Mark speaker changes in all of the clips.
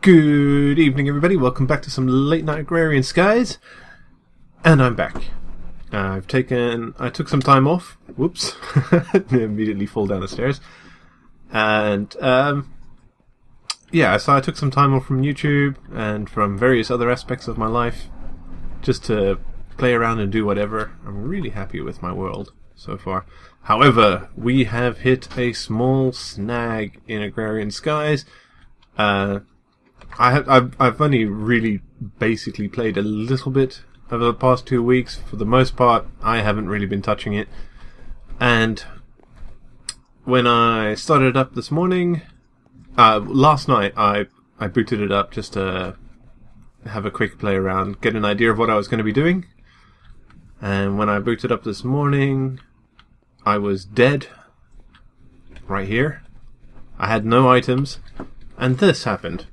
Speaker 1: Good evening, everybody. Welcome back to some late night Agrarian Skies, and I'm back. I took some time off. Whoops! Immediately fall down the stairs. And yeah, so I took some time off from YouTube and from various other aspects of my life, just to play around and do whatever. I'm really happy with my world so far. However, we have hit a small snag in Agrarian Skies. I've only really basically played a little bit over the past 2 weeks. For the most part, I haven't really been touching it. And when I started it up this morning, last night I booted it up just to have a quick play around, get an idea of what I was going to be doing. And when I booted up this morning, I was dead. Right here. I had no items. And this happened.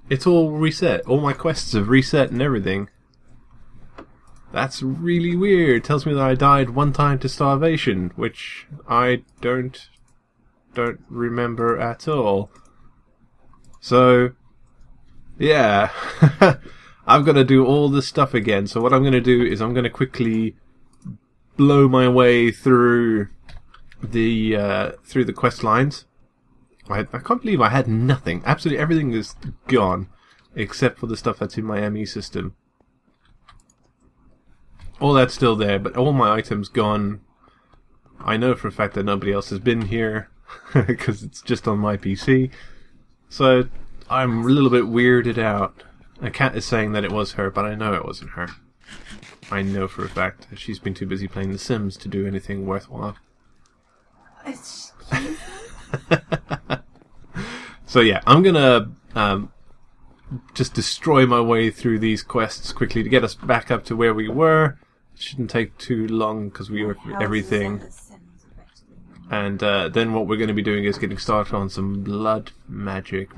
Speaker 1: It's all reset. All my quests have reset and everything. That's really weird. It tells me that I died one time to starvation, which I don't remember at all. So, yeah. I've got to do all this stuff again. So what I'm going to do is I'm going to quickly blow my way through the quest lines. I can't believe I had nothing. Absolutely everything is gone, except for the stuff that's in my ME system. All that's still there, but all my items gone. I know for a fact that nobody else has been here, because it's just on my PC. So, I'm a little bit weirded out. A cat is saying that it was her, but I know it wasn't her. I know for a fact that she's been too busy playing The Sims to do anything worthwhile. So yeah, I'm gonna just destroy my way through these quests quickly to get us back up to where we were. It shouldn't take too long because we were everything. And then what we're going to be doing is getting started on some blood magic.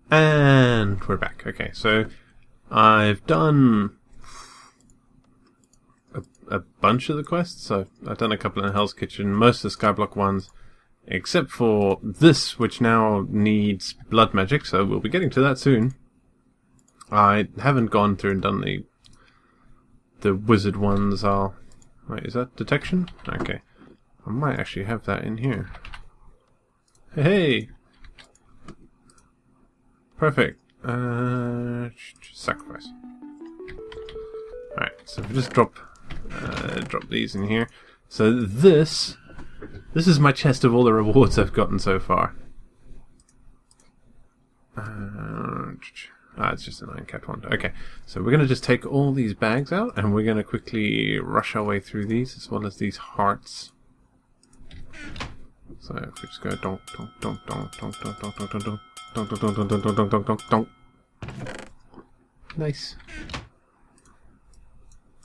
Speaker 1: And we're back. Okay, so I've done a bunch of the quests. So I've done a couple in Hell's Kitchen, most of the Skyblock ones, except for this, which now needs blood magic, so we'll be getting to that soon. I haven't gone through and done the wizard ones. Wait, is that detection? Okay. I might actually have that in here. Hey! Perfect. Sacrifice. Alright, so if we just drop these in here. So this is my chest of all the rewards I've gotten so far. It's just an iron-capped one. Okay, so we're going to just take all these bags out, and we're going to quickly rush our way through these, as well as these hearts. So if we just go donk, donk, donk, donk, donk, donk, donk, donk, donk, donk, donk, donk, donk, donk, donk, donk, donk, donk. Nice.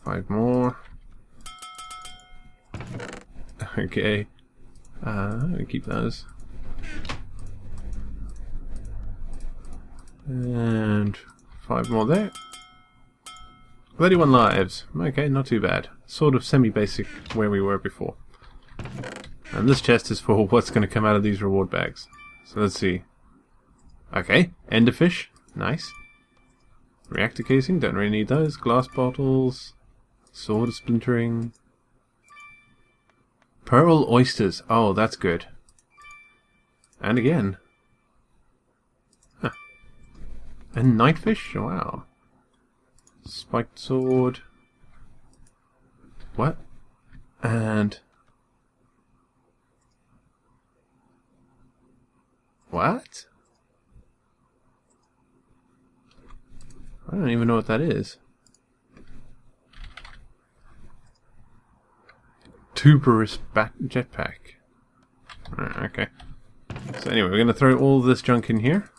Speaker 1: 5 more. Okay. Keep those. And 5 more there. 31 lives. Okay, not too bad. Sort of semi-basic where we were before. And this chest is for what's going to come out of these reward bags. So let's see. Okay, enderfish. Nice. Reactor casing, don't really need those. Glass bottles. Sword splintering. Pearl oysters. Oh, that's good. And again. Huh. And nightfish? Wow. Spiked sword. What? And... what? I don't even know what that is. Tuberous jetpack. Okay. So anyway, we're going to throw all this junk in here.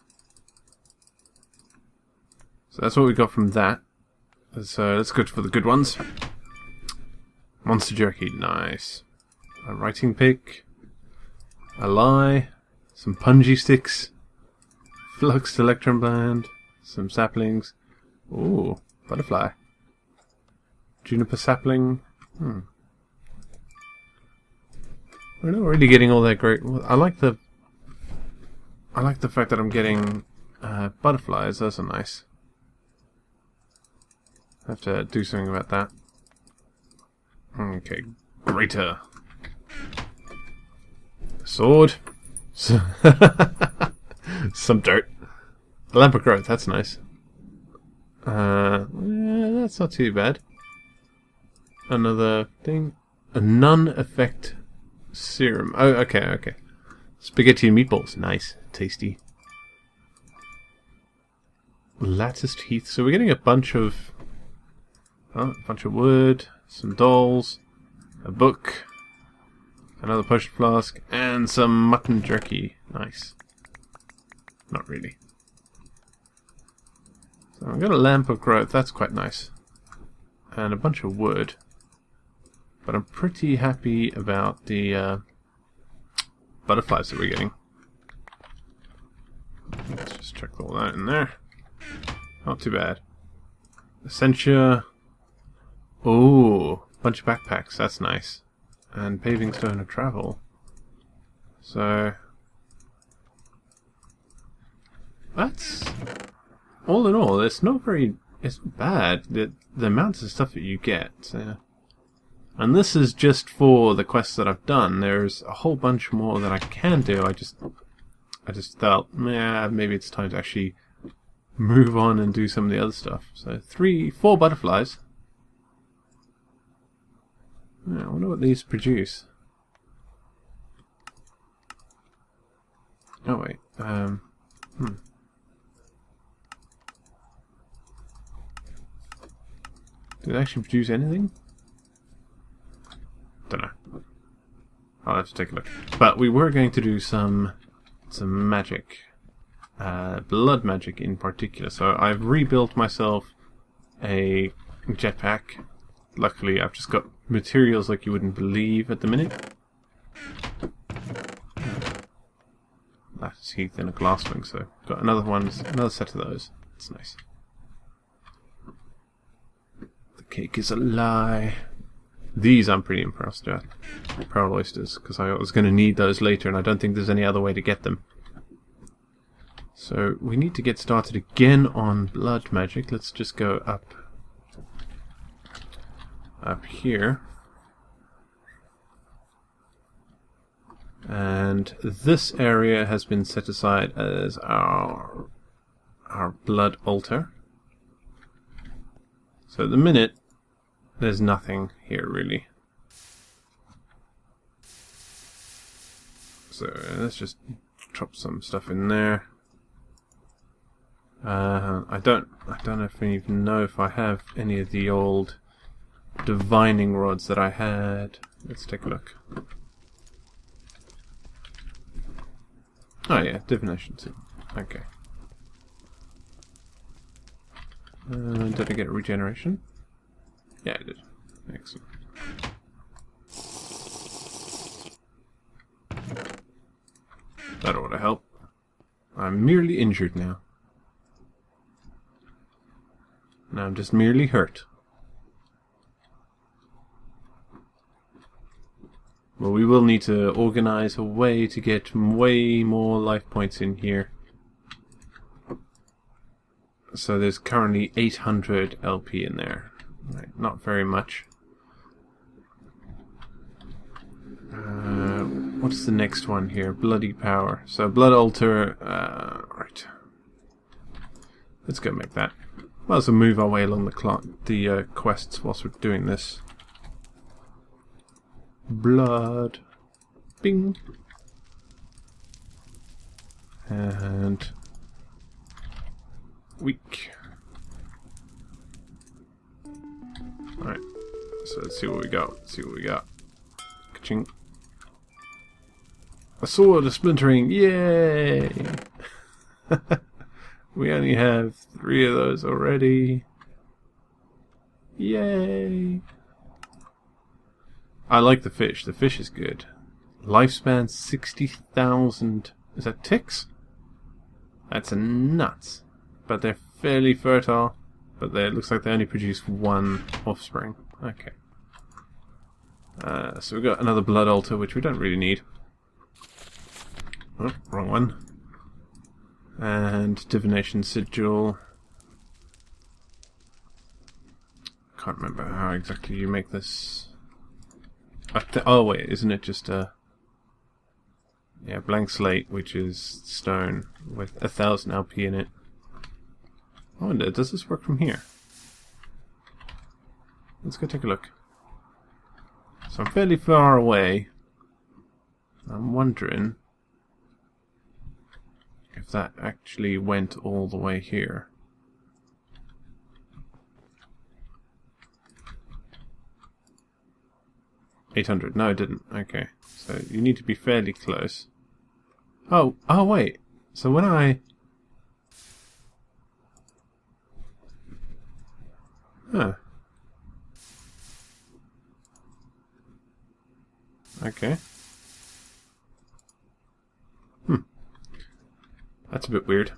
Speaker 1: So that's what we got from that. So let's go for the good ones. Monster jerky, nice. A writing pick. A lie. Some punji sticks. Fluxed electrum band. Some saplings. Ooh, butterfly. Juniper sapling. We're not really getting all that great. I like the I like the fact that I'm getting butterflies. Those are nice. I have to do something about that. Okay, greater. Sword. Some dirt. A lamp of growth, that's nice. Yeah, that's not too bad. Another thing. A non-effect serum. Oh, okay. Spaghetti and meatballs. Nice. Tasty. Latticed heath. So we're getting a bunch of... Oh, a bunch of wood. Some dolls. A book. Another potion flask. And some mutton jerky. Nice. Not really. So I've got a lamp of growth. That's quite nice. And a bunch of wood. But I'm pretty happy about the butterflies that we're getting. Let's just check all that in there. Not too bad. Essentia. Oh, bunch of backpacks. That's nice. And paving stone of travel. So that's all in all. It's not very. It's not bad. The amounts of stuff that you get. And this is just for the quests that I've done. There's a whole bunch more that I can do. I just felt, maybe it's time to actually move on and do some of the other stuff. So 4 butterflies. I wonder what these produce. Oh wait. Do they actually produce anything? Don't know. I'll have to take a look. But we were going to do some magic. Blood magic in particular. So I've rebuilt myself a jetpack. Luckily I've just got materials like you wouldn't believe at the minute. Lattice heath and a glass wing, so got another set of those. That's nice. The cake is a lie. These I'm pretty impressed at. Pearl oysters, because I was going to need those later and I don't think there's any other way to get them. So we need to get started again on blood magic. Let's just go up here. And this area has been set aside as our blood altar. So at the minute there's nothing here really. So let's just drop some stuff in there. I don't even know if I have any of the old divining rods that I had. Let's take a look. Oh yeah, divination too. Okay. Did I get a regeneration? Yeah, I did. Excellent. That ought to help. I'm merely injured now. Now I'm just merely hurt. Well, we will need to organize a way to get way more life points in here. So there's currently 800 LP in there. Right, not very much. What's the next one here? Bloody Power. So Blood Altar. Right. Let's go make that. Might as well move our way along the quests whilst we're doing this. Blood. Bing. And weak. Alright. So let's see what we got. Ka-ching. A sword, a splintering. Yay! We only have 3 of those already. Yay! I like the fish. The fish is good. Lifespan 60,000. Is that ticks? That's nuts. But they're fairly fertile. But it looks like they only produce 1 offspring. Okay. So we've got another blood altar, which we don't really need. Oh, wrong one. And divination sigil. Can't remember how exactly you make this. Oh wait, isn't it just a... Yeah, blank slate, which is stone, with 1000 LP in it. I wonder, does this work from here? Let's go take a look. So I'm fairly far away. I'm wondering if that actually went all the way here. $800. No, it didn't. Okay. So you need to be fairly close. Oh wait. So when I... Huh. Okay. That's a bit weird.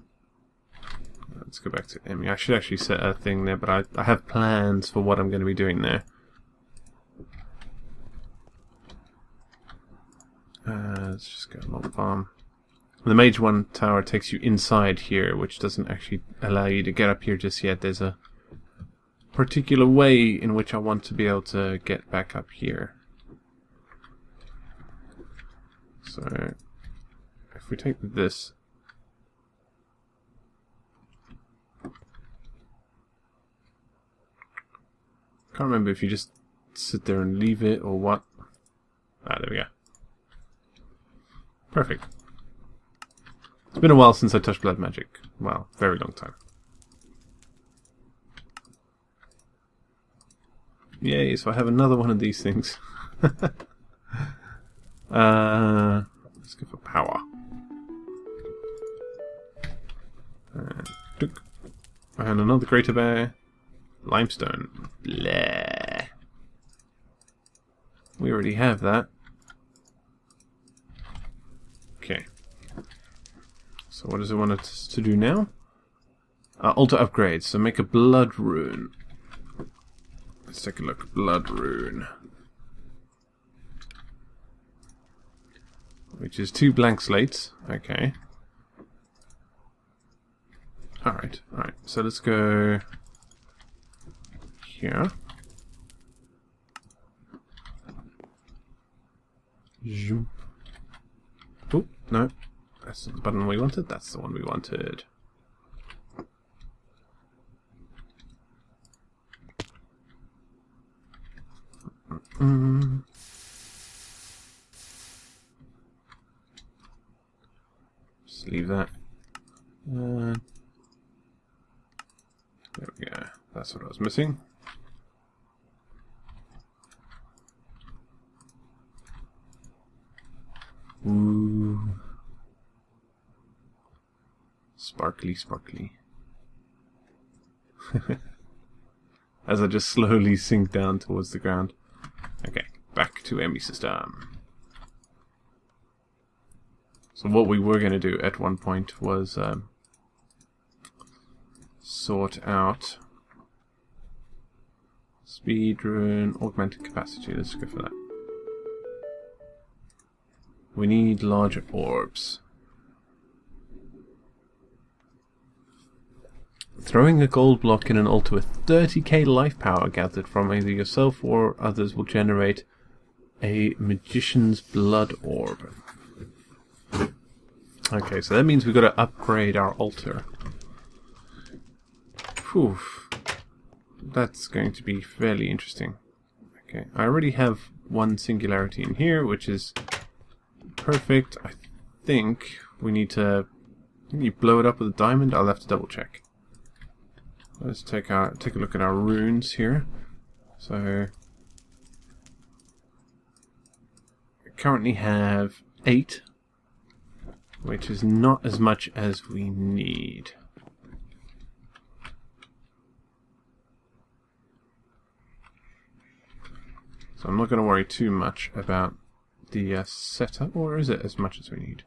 Speaker 1: Let's go back to Emmy. I should actually set a thing there, but I have plans for what I'm going to be doing there. Let's just go mob farm. The Mage 1 tower takes you inside here, which doesn't actually allow you to get up here just yet. There's a particular way in which I want to be able to get back up here. So, if we take this... Can't remember if you just sit there and leave it or what. Ah, there we go. Perfect. It's been a while since I touched blood magic. Well, very long time. Yay, so I have another one of these things. Let's go for power. And another greater bear. Limestone. Bleh. We already have that. Okay. So what does it want us to do now? Altar upgrades. So make a blood rune. Let's take a look. Blood rune. Which is 2 blank slates. Okay. Alright, alright. So let's go here. Zoom. Oh, no. That's not the button we wanted. That's the one we wanted. Just leave that. There we go. That's what I was missing. Ooh. Sparkly, sparkly. As I just slowly sink down towards the ground. Okay, back to Emmy system. So what we were going to do at one point was sort out speed rune, augmented capacity. Let's go for that. We need larger orbs. Throwing a gold block in an altar with 30k life power gathered from either yourself or others will generate a magician's blood orb. Okay, so that means we've got to upgrade our altar. Phew. That's going to be fairly interesting. Okay, I already have one singularity in here, which is perfect. I think we need to... Can you blow it up with a diamond? I'll have to double check. Let's take a look at our runes here. So we currently have 8, which is not as much as we need. So I'm not going to worry too much about the setup, or is it as much as we need?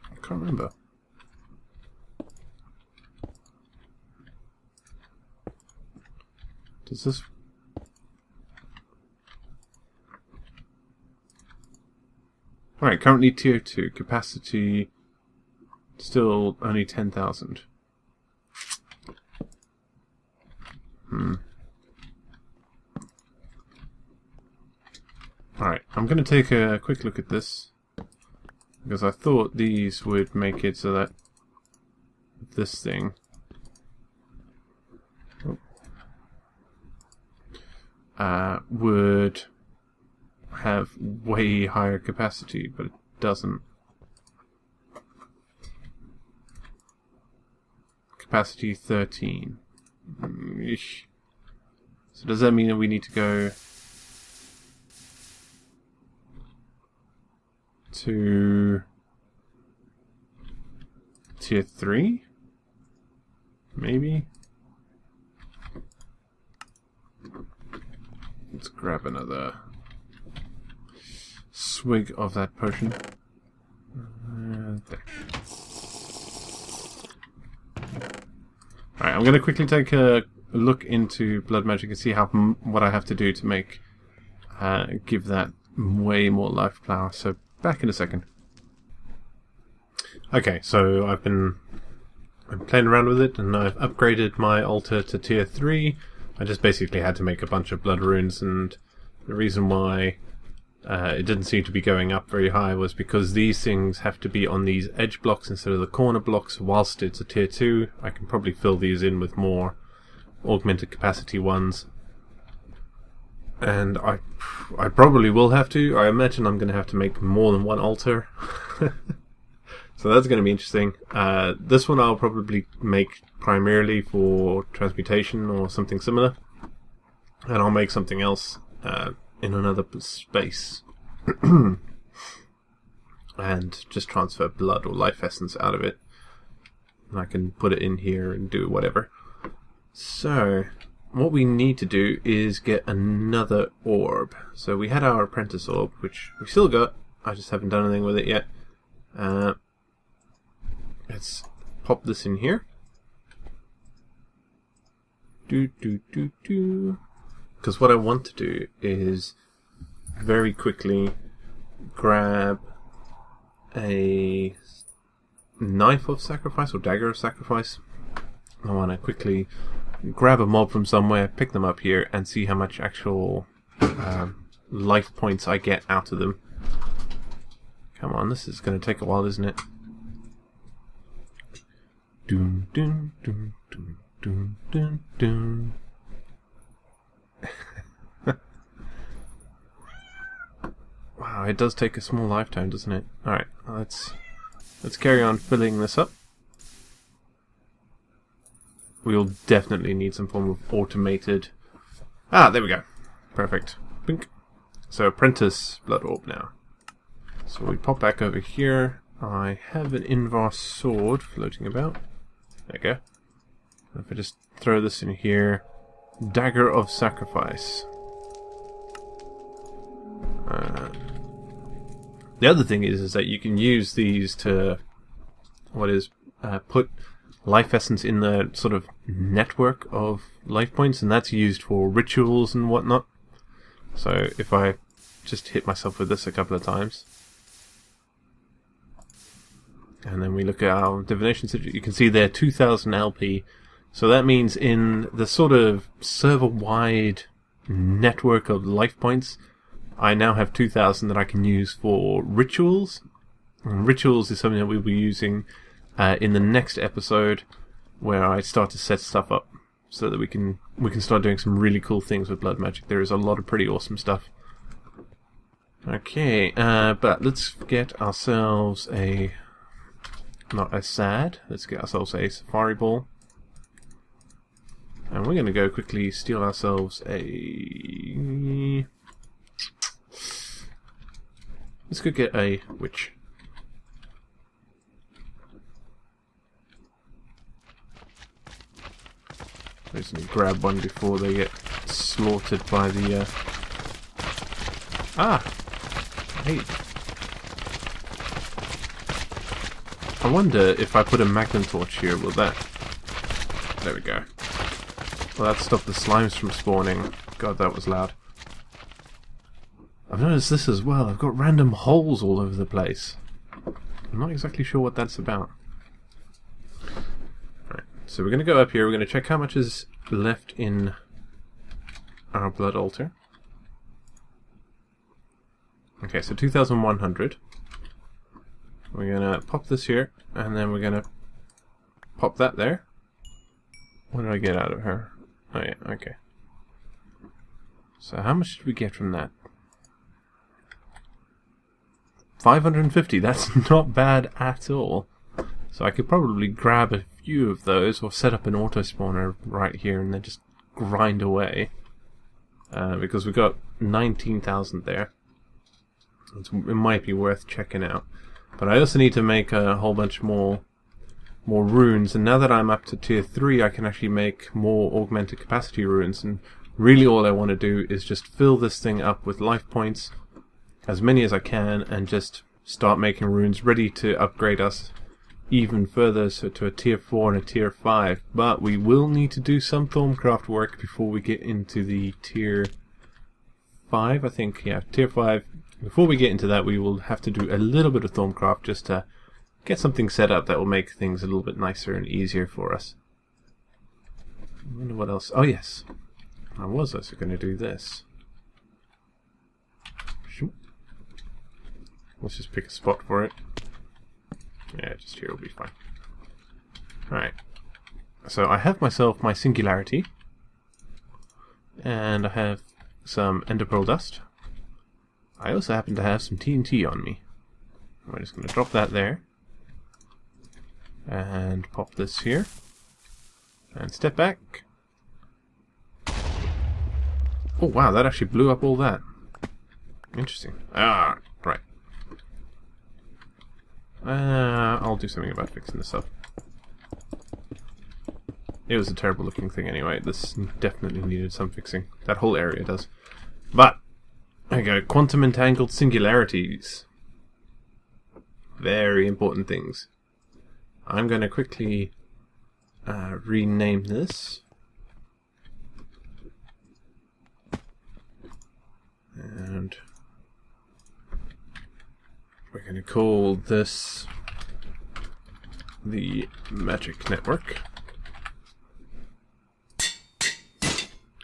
Speaker 1: I can't remember. Does this... Alright, currently tier 2. Capacity still only 10,000. Alright, I'm going to take a quick look at this, because I thought these would make it so that this thing would have way higher capacity, but it doesn't. Capacity 13. Eesh. So does that mean that we need to go to tier 3? Maybe? Let's grab another swig of that potion. There. Alright, I'm going to quickly take a look into blood magic and see what I have to do to make give that way more life power. So back in a second. Okay, so I'm playing around with it, and I've upgraded my altar to tier 3. I just basically had to make a bunch of blood runes, and the reason why it didn't seem to be going up very high was because these things have to be on these edge blocks instead of the corner blocks. Whilst it's a tier 2, I can probably fill these in with more augmented capacity ones. And I probably will have to. I imagine I'm going to have to make more than one altar. So that's going to be interesting. This one I'll probably make primarily for transmutation or something similar. And I'll make something else in another space. And just transfer blood or life essence out of it. And I can put it in here and do whatever. So what we need to do is get another orb. So we had our apprentice orb, which we still got. I just haven't done anything with it yet. Let's pop this in here. Because what I want to do is very quickly grab a knife of sacrifice or dagger of sacrifice. I want to quickly grab a mob from somewhere, pick them up here, and see how much actual life points I get out of them. Come on, this is going to take a while, isn't it? Doom, doom, doom, doom, doom, doom, doom. Wow, it does take a small lifetime, doesn't it? Alright, let's carry on filling this up. We'll definitely need some form of automated... Ah, there we go. Perfect. Bink. So, apprentice blood orb now. So we pop back over here. I have an Invar sword floating about. There we go. If I just throw this in here. Dagger of sacrifice. The other thing is that you can use these to put life essence in the sort of network of life points, and that's used for rituals and whatnot. So if I just hit myself with this a couple of times, and then we look at our divination sigil, you can see there 2000 LP. So that means in the sort of server-wide network of life points, I now have 2000 that I can use for rituals. And rituals is something that we'll be using in the next episode, where I start to set stuff up so that we can start doing some really cool things with blood magic. There is a lot of pretty awesome stuff. Okay, but let's get ourselves not a sad. Let's get ourselves a safari ball. And we're going to go quickly steal ourselves a... Let's go get a witch. I just need to grab one before they get slaughtered by the... Ah! Hey! I wonder if I put a magnum torch here, will that... There we go. Well, that stopped the slimes from spawning. God, that was loud. I've noticed this as well. I've got random holes all over the place. I'm not exactly sure what that's about. Right, so we're going to go up here. We're going to check how much is left in our blood altar. Okay, so 2,100. We're going to pop this here, and then we're going to pop that there. What did I get out of her? Oh yeah, okay. So how much did we get from that? 550, that's not bad at all. So I could probably grab a few of those or set up an auto spawner right here and then just grind away. Because we got 19,000 there. It might be worth checking out. But I also need to make a whole bunch more runes, and now that I'm up to tier 3 I can actually make more augmented capacity runes, and really all I want to do is just fill this thing up with life points, as many as I can, and just start making runes ready to upgrade us even further, so to a tier 4 and a tier 5. But we will need to do some Thaumcraft work before we get into the tier 5, I think, yeah, tier 5. Before we get into that, we will have to do a little bit of Thaumcraft just to get something set up that will make things a little bit nicer and easier for us. I wonder what else. Oh yes, I was also going to do this. Let's just pick a spot for it. Yeah, just here will be fine. Alright, so I have myself my singularity, and I have some ender pearl dust. I also happen to have some TNT on me. I'm just going to drop that there. And pop this here. And step back. Oh wow, that actually blew up all that. Interesting. Ah, right. I'll do something about fixing this up. It was a terrible looking thing anyway. This definitely needed some fixing. That whole area does. But I got quantum entangled singularities. Very important things. I'm going to quickly rename this. And we're going to call this the Magic Network.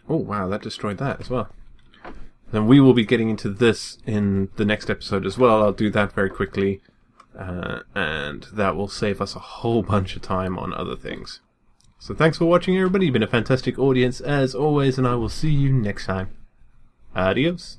Speaker 1: Oh wow, that destroyed that as well. Then we will be getting into this in the next episode as well. I'll do that very quickly. And that will save us a whole bunch of time on other things. So thanks for watching, everybody. You've been a fantastic audience as always, and I will see you next time. Adios.